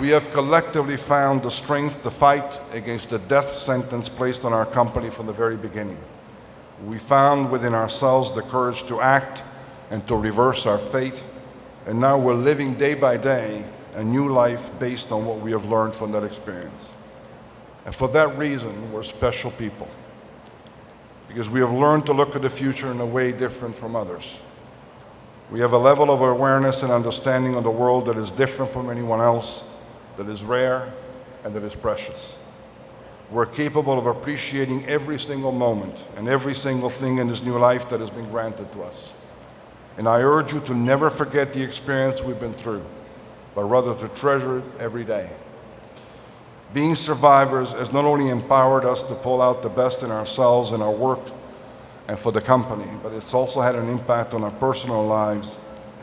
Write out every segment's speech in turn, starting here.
We have collectively found the strength to fight against the death sentence placed on our company from the very beginning. We found within ourselves the courage to act and to reverse our fate, and now we're living day by day a new life based on what we have learned from that experience. And for that reason, we're special people, because we have learned to look at the future in a way different from others. We have a level of awareness and understanding of the world that is different from anyone else, that is rare, and that is precious. We're capable of appreciating every single moment and every single thing in this new life that has been granted to us. And I urge you to never forget the experience we've been through, but rather to treasure it every day. Being survivors has not only empowered us to pull out the best in ourselves and our work and for the company, but it's also had an impact on our personal lives,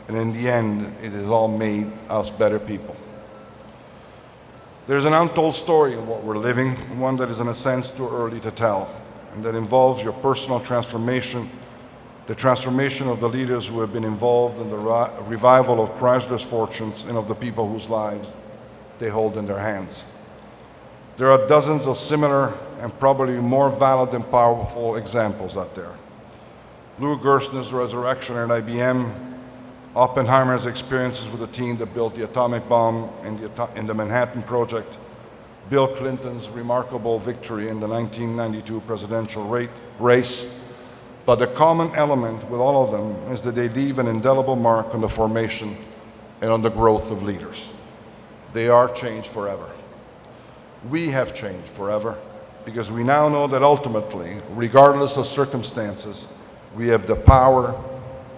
and in the end, it has all made us better people. There's an untold story in what we're living, one that is in a sense too early to tell, and that involves your personal transformation, the transformation of the leaders who have been involved in the revival of Chrysler's fortunes and of the people whose lives they hold in their hands. There are dozens of similar and probably more valid and powerful examples out there. Lou Gerstner's resurrection at IBM, Oppenheimer's experiences with the team that built the atomic bomb in the Manhattan Project, Bill Clinton's remarkable victory in the 1992 presidential race. But the common element with all of them is that they leave an indelible mark on the formation and on the growth of leaders. They are changed forever. We have changed forever because we now know that ultimately, regardless of circumstances, we have the power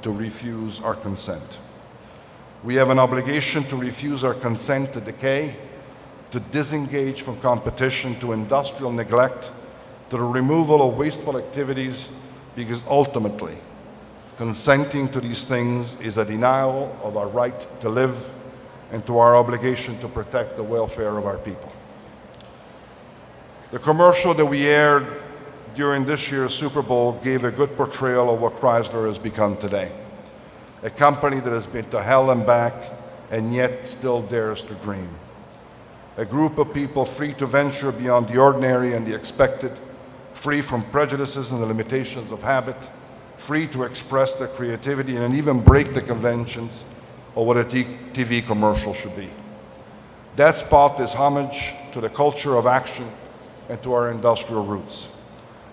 to refuse our consent. We have an obligation to refuse our consent to decay, to disengage from competition, to industrial neglect, to the removal of wasteful activities, because ultimately, consenting to these things is a denial of our right to live and to our obligation to protect the welfare of our people. The commercial that we aired during this year's Super Bowl gave a good portrayal of what Chrysler has become today. A company that has been to hell and back and yet still dares to dream. A group of people free to venture beyond the ordinary and the expected, free from prejudices and the limitations of habit, free to express their creativity and even break the conventions of what a TV commercial should be. That spot is homage to the culture of action and to our industrial roots.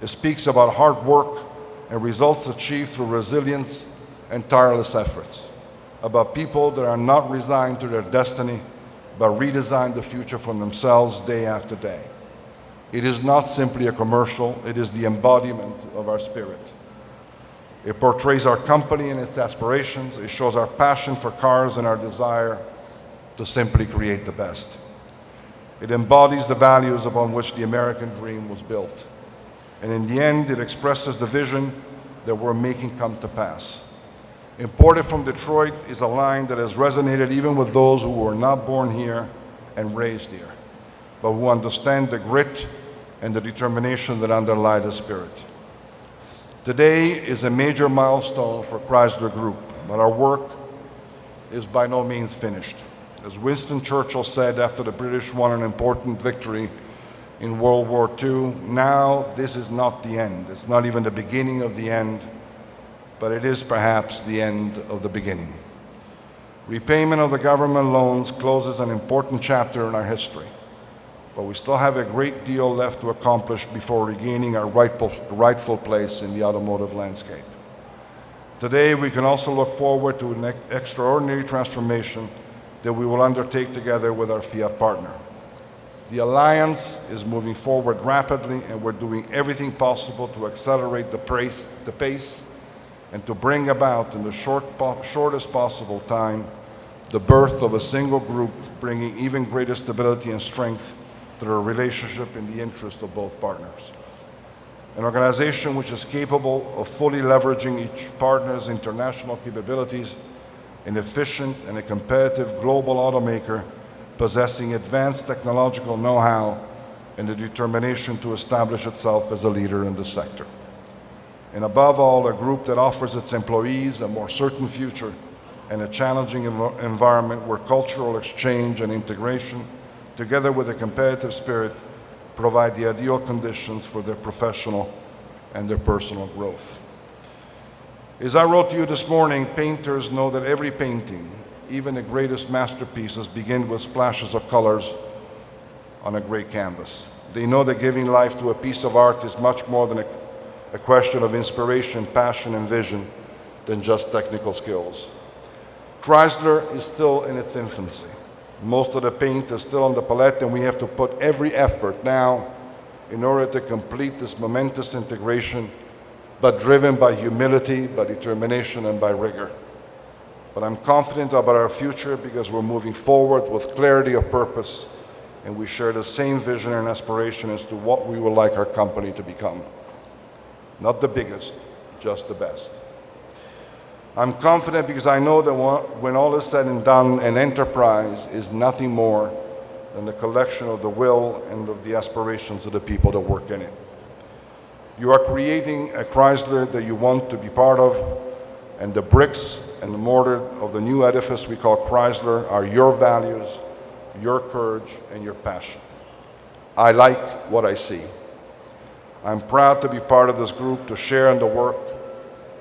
It speaks about hard work and results achieved through resilience and tireless efforts, about people that are not resigned to their destiny, but redesign the future for themselves day after day. It is not simply a commercial, it is the embodiment of our spirit. It portrays our company and its aspirations. It shows our passion for cars and our desire to simply create the best. It embodies the values upon which the American dream was built. And in the end, it expresses the vision that we're making come to pass. Imported from Detroit is a line that has resonated even with those who were not born here and raised here, but who understand the grit and the determination that underlie the spirit. Today is a major milestone for Chrysler Group, but our work is by no means finished. As Winston Churchill said after the British won an important victory in World War II, now this is not the end. It's not even the beginning of the end, but it is perhaps the end of the beginning. Repayment of the government loans closes an important chapter in our history, but we still have a great deal left to accomplish before regaining our rightful place in the automotive landscape. Today, we can also look forward to an extraordinary transformation that we will undertake together with our Fiat partner. The alliance is moving forward rapidly, and we're doing everything possible to accelerate the pace and to bring about in the shortest possible time the birth of a single group, bringing even greater stability and strength to the relationship in the interest of both partners. An organization which is capable of fully leveraging each partner's international capabilities, an efficient and a competitive global automaker possessing advanced technological know-how and the determination to establish itself as a leader in the sector. And above all, a group that offers its employees a more certain future and a challenging environment where cultural exchange and integration, together with a competitive spirit, provide the ideal conditions for their professional and their personal growth. As I wrote to you this morning, painters know that every painting, even the greatest masterpieces, begin with splashes of colors on a gray canvas. They know that giving life to a piece of art is much more than a question of inspiration, passion, and vision than just technical skills. Chrysler is still in its infancy. Most of the paint is still on the palette, and we have to put every effort now in order to complete this momentous integration, but driven by humility, by determination, and by rigor. But I'm confident about our future because we're moving forward with clarity of purpose, and we share the same vision and aspiration as to what we would like our company to become. Not the biggest, just the best. I'm confident because I know that when all is said and done, an enterprise is nothing more than the collection of the will and of the aspirations of the people that work in it. You are creating a Chrysler that you want to be part of, and the bricks and the mortar of the new edifice we call Chrysler are your values, your courage, and your passion. I like what I see. I'm proud to be part of this group, to share in the work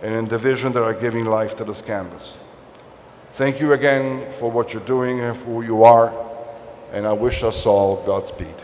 and in the vision that are giving life to this canvas. Thank you again for what you're doing and for who you are, and I wish us all Godspeed.